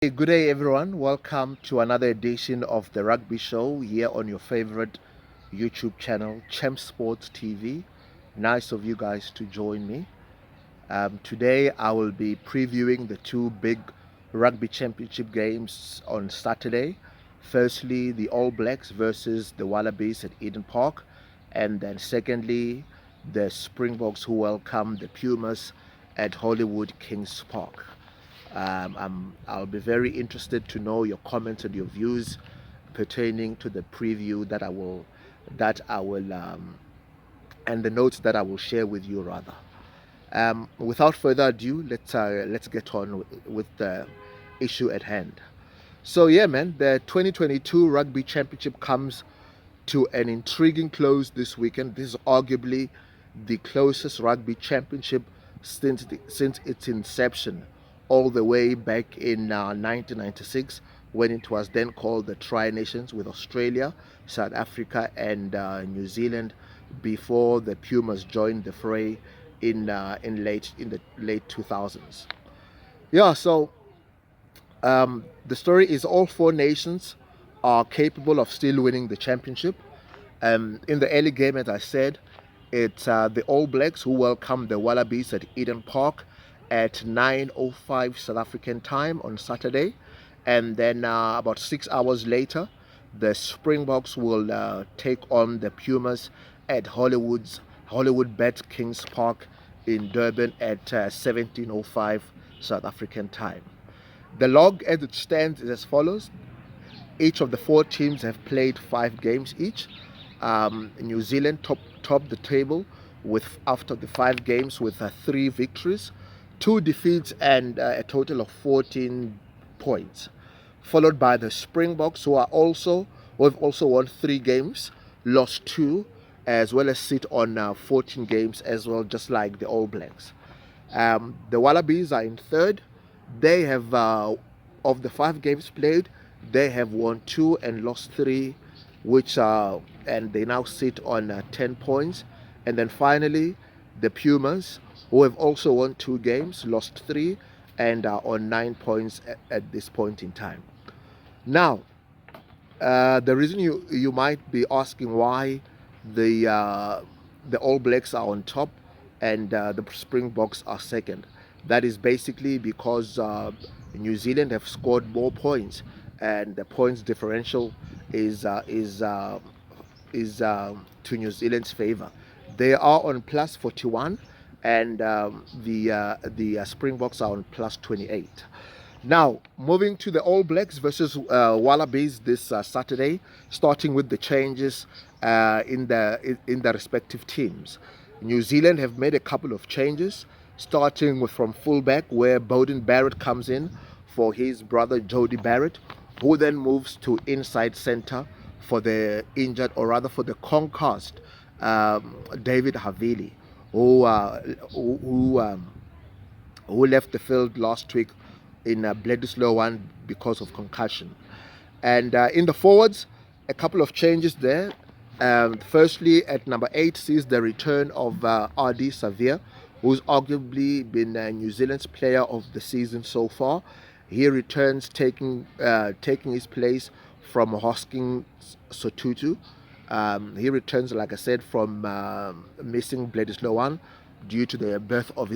Hey, good day, everyone. Welcome to another edition of the Rugby Show here on your favorite YouTube channel, Champ Sports TV. Nice of you guys to join me. Today, I will be previewing the two big rugby championship games on Saturday. Firstly, the All Blacks versus the Wallabies at Eden Park, and then secondly, the Springboks who welcome the Pumas at Hollywood Kings Park. I'll be very interested to know your comments and your views pertaining to the preview that I will and the notes that I will share with you rather. Without further ado, let's get on with the issue at hand. So yeah, man, the 2022 Rugby Championship comes to an intriguing close this weekend. This is arguably the closest rugby championship since its inception, all the way back in 1996, when it was then called the Tri Nations, with Australia, South Africa, and New Zealand, before the Pumas joined the fray in the late 2000s. Yeah, so the story is all four nations are capable of still winning the championship. In the early game, as I said, it's the All Blacks who welcome the Wallabies at Eden Park at 9:05 South African time on Saturday, and then about 6 hours later, the Springboks will take on the Pumas at Hollywood Bet Kings Park in Durban at 17:05 South African time. The log as it stands is as follows. Each of the four teams have played 5 games each. New Zealand top the table with after the 5 games with 3 victories, 2 defeats, and a total of 14 points. Followed by the Springboks, who have also won 3 games, lost 2, as well as sit on 14 games as well, just like the All Blacks. The Wallabies are in third. They have of the 5 games played, they have won 2 and lost 3, which and they now sit on 10 points. And then finally, the Pumas, who have also won 2 games, lost 3, and are on 9 points at this point in time. Now, the reason you might be asking why the All Blacks are on top and the Springboks are second. That is basically because New Zealand have scored more points, and the points differential is to New Zealand's favor. They are on plus 41, and the Springboks are on plus 28. Now, moving to the All Blacks versus Wallabies this Saturday, starting with the changes in the respective teams. New Zealand have made a couple of changes, starting with from fullback, where Beauden Barrett comes in for his brother Jody Barrett, who then moves to inside center for the injured, or rather for the concussed, David Havili, who who left the field last week in Bledisloe 1 because of concussion. And in the forwards, a couple of changes there. Firstly, at number 8 sees the return of RD Savia, who's arguably been New Zealand's player of the season so far. He returns, taking his place from Hosking Sotutu. He returns, like I said, from missing Bledisloe 1 due to the birth of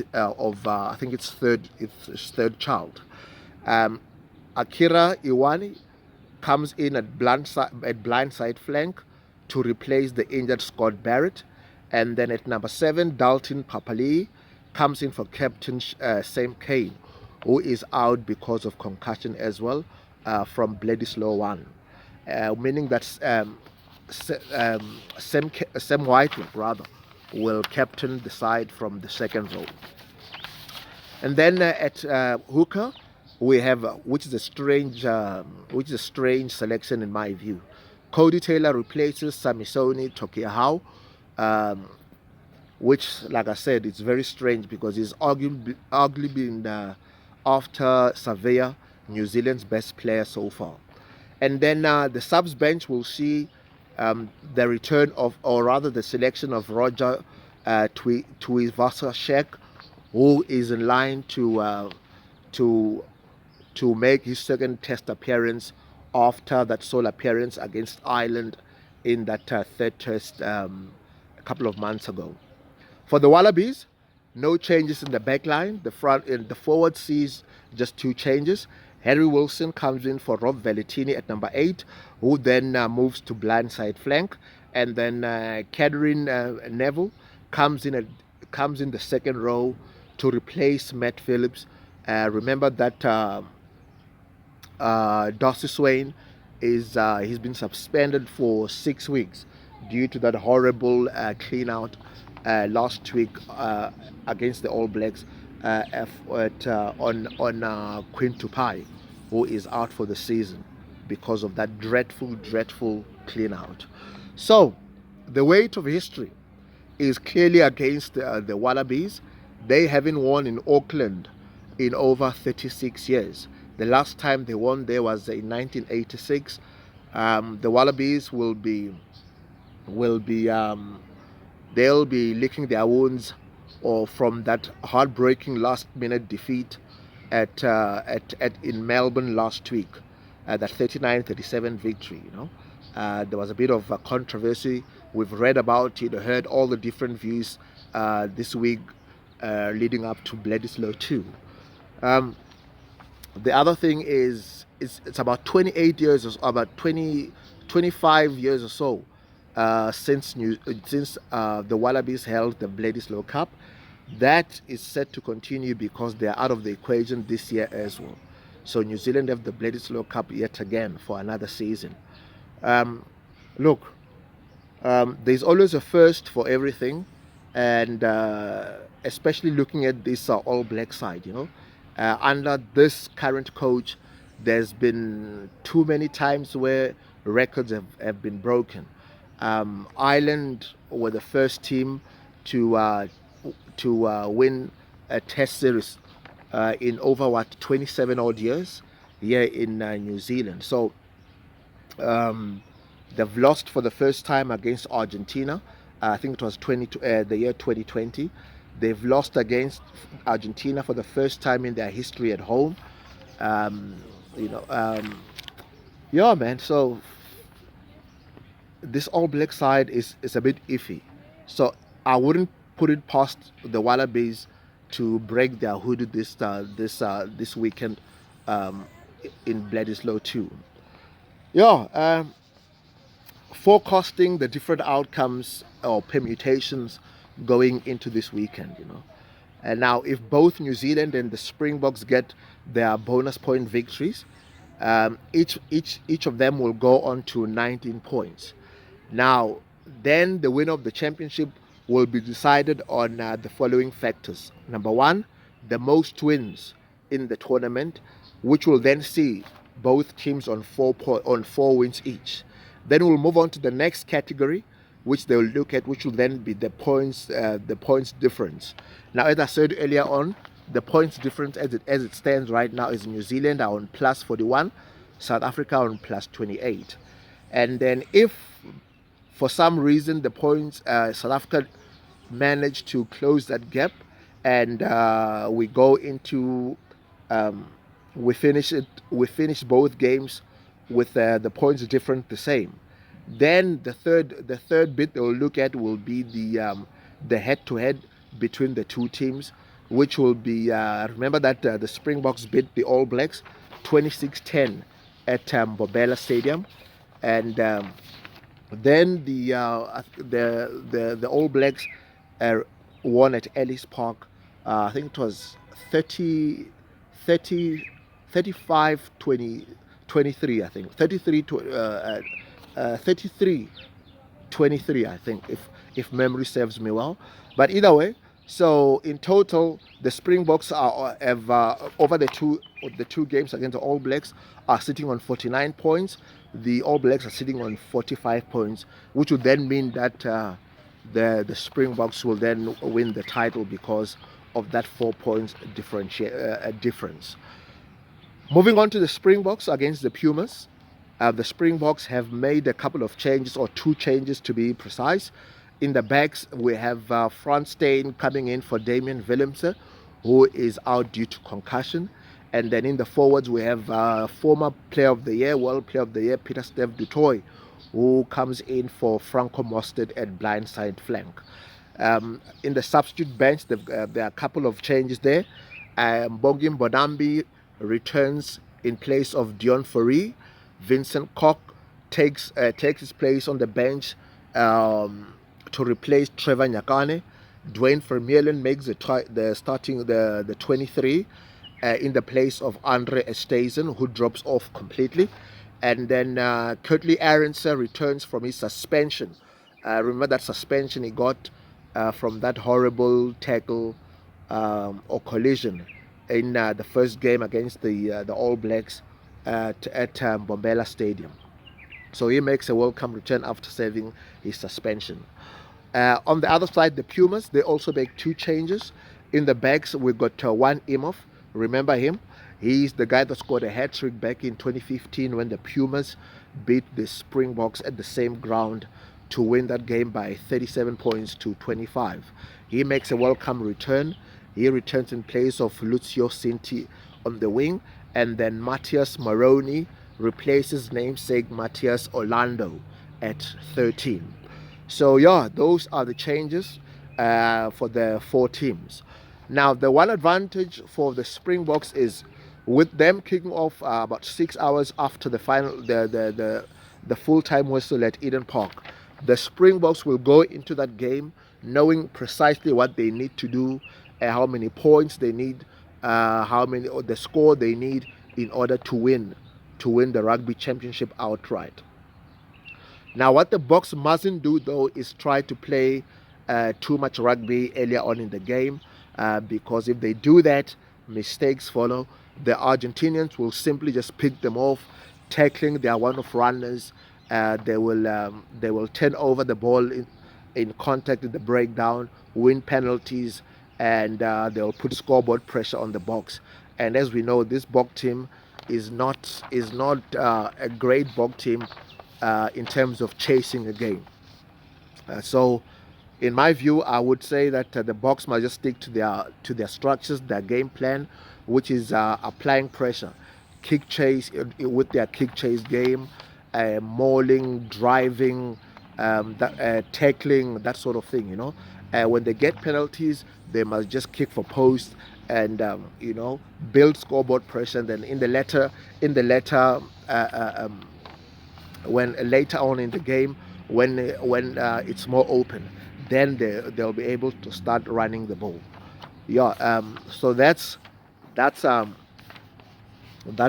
I think it's third child. Akira Iwani comes in at blindside flank to replace the injured Scott Barrett, and then at number 7, Dalton Papali comes in for captain Sam Kane, who is out because of concussion as well from Bledisloe 1, meaning that Sam Whitelock rather will captain the side from the second row. And then at hooker, we have which is a strange selection in my view. Cody Taylor replaces Samisoni Tokiahau, which, like I said, it's very strange because he's arguably been after Savea, New Zealand's best player so far. And then the subs bench will see the return of, or rather the selection of Roger Tuivasa Shek, who is in line to to make his second test appearance after that sole appearance against Ireland in that third test a couple of months ago. For the Wallabies, no changes in the back line. The front in the forward sees just two changes. Harry Wilson comes in for Rob Valentini at number 8, who then moves to blindside flank, and then Catherine Neville comes in the second row to replace Matt Phillips. Remember that Darcy Swain he's been suspended for 6 weeks due to that horrible clean out last week against the All Blacks on Queen Tupai, who is out for the season because of that dreadful clean out. So the weight of history is clearly against the Wallabies. They haven't won in Auckland in over 36 years. The last time they won there was in 1986. The Wallabies will be they'll be licking their wounds or from that heartbreaking last minute defeat at in Melbourne last week, that 39-37 victory. There was a bit of controversy. We've read about it, heard all the different views this week leading up to Bledisloe 2. The other thing is it's about 28 years or about 25 years or so since the Wallabies held the Bledisloe Cup. That is set to continue because they are out of the equation this year as well. So New Zealand have the Bledisloe Cup yet again for another season. Look, there's always a first for everything, and especially looking at this All Black side, under this current coach, there's been too many times where records have been broken. Ireland were the first team to win a Test series in over 27 odd years here in New Zealand. So they've lost for the first time against Argentina. I think it was the year 2020. They've lost against Argentina for the first time in their history at home. Yeah, man. So this All Black side is a bit iffy. So I wouldn't put it past the Wallabies to break their hood this weekend in Bledisloe 2. Yeah. Forecasting the different outcomes or permutations going into this weekend, And now, if both New Zealand and the Springboks get their bonus point victories, each of them will go on to 19 points. Now, then the winner of the championship will be decided on the following factors. Number one, the most wins in the tournament, which will then see both teams on 4 wins each. Then we'll move on to the next category, which they'll look at, which will then be the points difference. Now, as I said earlier on, the points difference as it stands right now is New Zealand are on plus 41, South Africa on plus 28. And then if for some reason the points South Africa manage to close that gap and we go into we finish both games with the points difference the same, then the third bit they'll look at will be the head-to-head between the two teams, which will be remember that the Springboks beat the All Blacks 26-10 at Bobela Stadium, and then the All Blacks won at Ellis Park. I think it was 35 23, I think 33 23, I think, if memory serves me well. But either way, so in total, the Springboks have over the two games against the All Blacks are sitting on 49 points. The All Blacks are sitting on 45 points, which would then mean that the Springboks will then win the title because of that 4 points difference. Moving on to the Springboks against the Pumas. The Springboks have made a couple of changes, or 2 changes to be precise. In the backs, we have Frans Steyn coming in for Damian Willemse, who is out due to concussion. And then in the forwards, we have former Player of the Year, World Player of the Year, Peter Steph Dutoy, who comes in for Franco Mostert at blindside flank. In the substitute bench, there are a couple of changes there. Mbogim Bonambi returns in place of Dion Fourie. Vincent Koch takes his place on the bench to replace Trevor Nyakane. Dwayne Vermeulen makes the 23 in the place of Andre Esterhuizen, who drops off completely. And then Kurtley Arendse returns from his suspension. Remember that suspension he got from that horrible tackle or collision in the first game against the All Blacks at Bombela Stadium. So he makes a welcome return after serving his suspension. On the other side, the Pumas, they also make two changes. In the backs, we've got Juan Imhoff. Remember him? He's the guy that scored a hat-trick back in 2015 when the Pumas beat the Springboks at the same ground to win that game by 37 points to 25. He makes a welcome return. He returns in place of Lucio Cinti on the wing, and then Matthias Moroni replaces namesake Matthias Orlando at 13. So yeah, those are the changes for the four teams. Now, the one advantage for the Springboks is with them kicking off about 6 hours after the final, the full-time whistle at Eden Park. The Springboks will go into that game knowing precisely what they need to do, how many points they need, or the score they need in order to win the Rugby Championship outright. Now, what the Boks mustn't do, though, is try to play too much rugby earlier on in the game, because if they do that, mistakes follow. The Argentinians will simply just pick them off, tackling their one-off runners. They will turn over the ball in contact in the breakdown, win penalties, and they'll put scoreboard pressure on the Boks. And as we know, this Bok team is not a great Bok team in terms of chasing a game. So, in my view, I would say that the Boks must just stick to their structures, their game plan, which is applying pressure, kick chase with their kick chase game, mauling, driving, tackling, that sort of thing. When they get penalties, they must just kick for post and build scoreboard pressure. And then when later on in the game, when it's more open, then they'll be able to start running the ball. Yeah. So that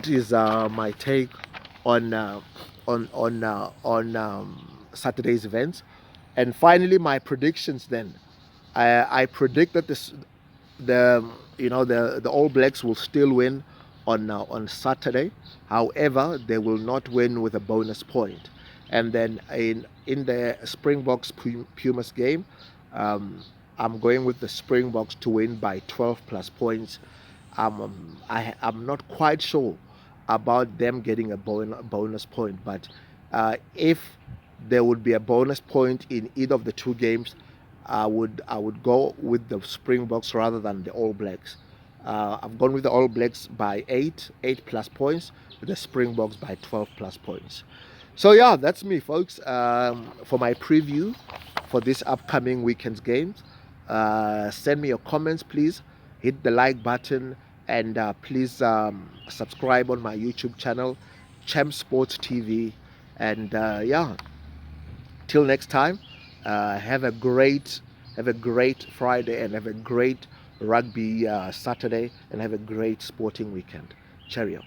is my take on Saturday's events. And finally, my predictions. Then I predict that the All Blacks will still win on Saturday. However, they will not win with a bonus point. And then in the Springboks Pumas game, I'm going with the Springboks to win by 12 plus points. I'm not quite sure about them getting a bonus point, but if there would be a bonus point in either of the two games, I would go with the Springboks rather than the All Blacks. I've gone with the All Blacks by 8 plus points, with the Springboks by 12 plus points. So yeah, that's me, folks, for my preview for this upcoming weekend's games. Send me your comments, please. Hit the like button, and please subscribe on my YouTube channel, Champ Sports TV. And yeah, till next time, have a great Friday, and have a great rugby Saturday, and have a great sporting weekend. Cheerio.